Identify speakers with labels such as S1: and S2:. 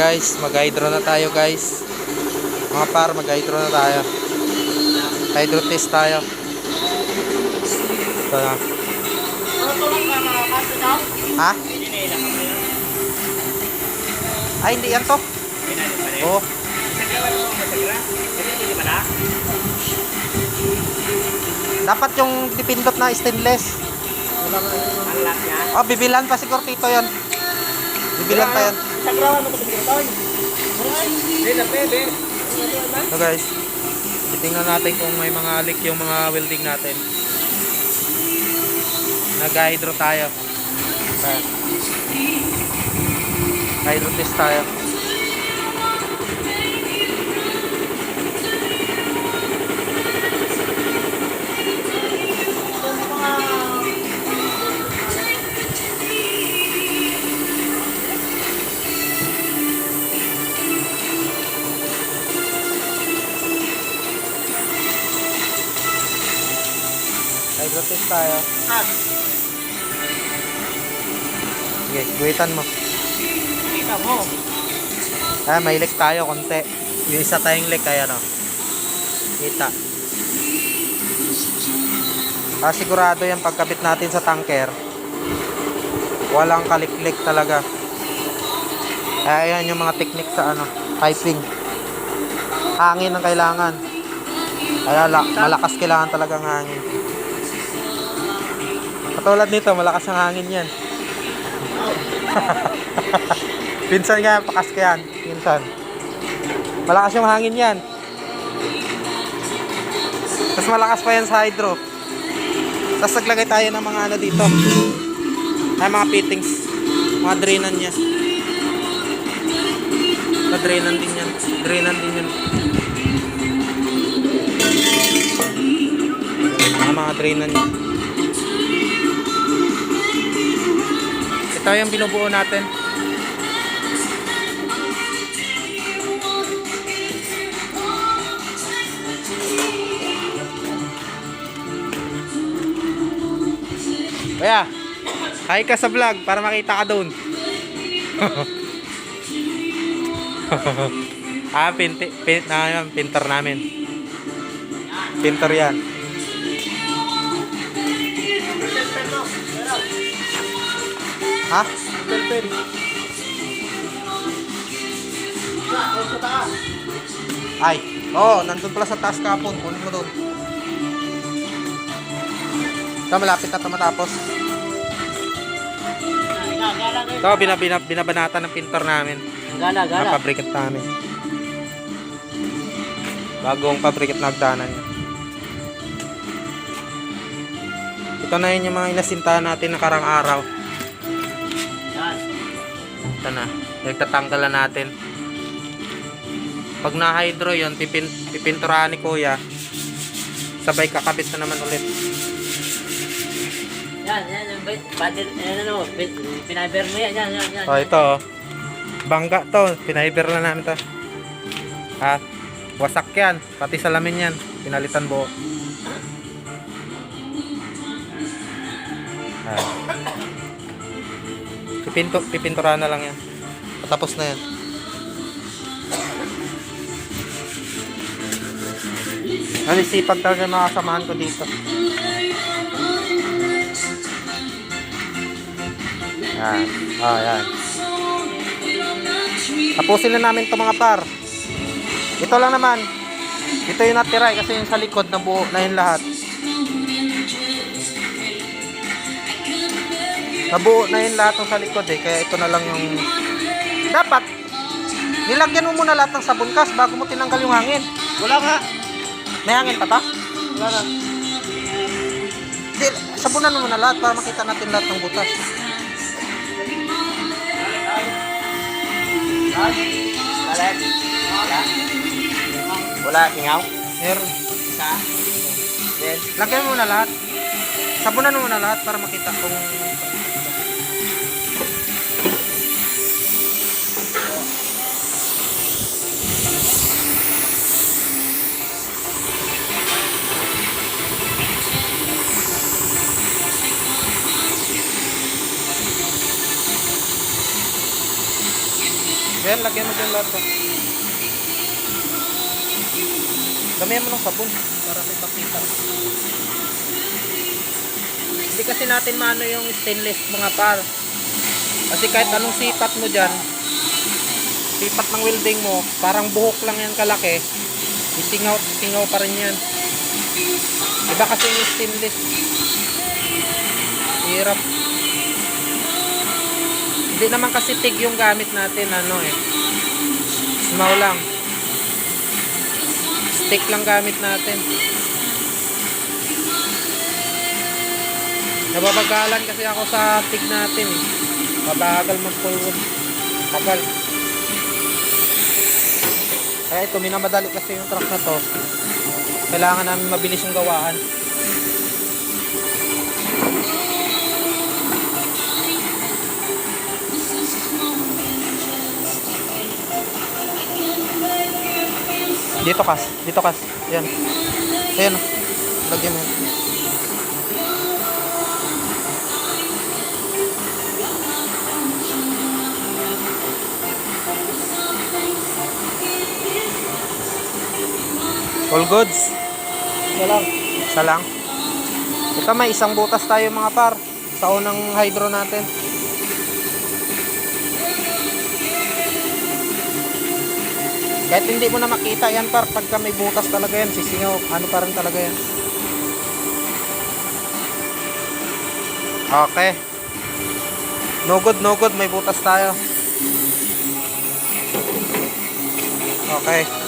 S1: Guys, mag-hydro na tayo guys. Mga par, mag-hydro na tayo. Hydro test tayo. Ito na. Ha? Ay, hindi yan to. Oo. Dapat yung dipindot na stainless. Oh, bibilan pa siguro tito yan. Bibilan pa yan. So guys, titingnan natin kung may mga leak yung mga welding natin. Nag-hydro tayo. Hydro test tayo. Hydro test tayo. Okay, guhitan mo.
S2: Kita mo.
S1: May leak tayo konti. Yung isa tayong leak kaya no. Kita. Sigurado yan pagkabit natin sa tanker. Walang kalik-lik talaga. Ayan yung mga technique sa piping. Hangin ang kailangan. Kaya malakas kailangan talagang hangin. Katulad nito, malakas ang hangin yan. Pinsan nga, pakas ka yan. Pinsan. Malakas yung hangin yan. Tapos malakas pa yan sa hydro. Tapos naglagay tayo ng mga dito. Ay, mga fittings. Mga drainan niya. Drainan din yan. Drainan din yan. Mga drainan niya. Ito yung binubuo natin. Kaya, hi ka sa vlog para makita ka doon. Pinter namin. Pinter yan. Ha?
S2: Pen.
S1: Ay, nandun pala sa taas kapon. Kunin mo doon. Ito, malapit na ito matapos. Ito, binabanatan ng pintor namin.
S2: Gala.
S1: Pabrikat namin. Bagong pabrikat na hagdanan niya. Ito na yun yung mga inasintahan natin nakarang araw. Ito na, nagtatanggal na natin. Pag na-hydro yun, pipinturahan ni kuya. Sabay kakabit na naman ulit.
S2: Yan, pinaber mo yan.
S1: Ito bangga to, pinaiber na namin to. Wasak yan, pati salamin yan, pinalitan buo. Pipinturahan na lang yan. Patapos na yan. Sipag talaga mga kasamahan ko dito. Yan. Tapusin na namin ito mga par. Ito lang naman. Ito yung natira kasi yung sa likod na buo na yun lahat. Nabuo na yun lahat ng sa likod kaya ito na lang yung dapat nilagyan mo muna lahat ng sabon kas bago mo tinanggal yung hangin.
S2: Wala nga.
S1: May hangin pa ta?
S2: Wala na.
S1: Sabunan mo muna lahat para makita natin lahat ng butas. Wala tingaw? Meron. Isa. Lagyan mo muna lahat. Sabunan mo muna lahat para makita kung Yan, lagyan mo dyan lahat to. Damihan mo ng sabon para kita-kita. Hindi kasi natin maano yung stainless mga par. Kasi kahit anong sipat mo dyan, sipat ng welding mo, parang buhok lang yan kalaki, isingaw pa rin yan. Iba kasi yung stainless. Hirap. Hindi naman kasi TIG yung gamit natin, ano eh. Small lang. Stick lang gamit natin. Nababagalan kasi ako sa TIG natin eh. Mabagal mag-forward. Tagal. Kaya ito, minamadali kasi yung truck na to. Kailangan namin mabilis yung gawaan. Dito kas. Ayan. Ayan. Lagyan mo yan. All goods. Isa lang. Ito may isang butas tayo mga par. Sa unang hydro natin. Kahit hindi mo na makita yan par, pagka may butas talaga yan, sisingaw, ano pa rin talaga yan. Okay. No good, may butas tayo. Okay.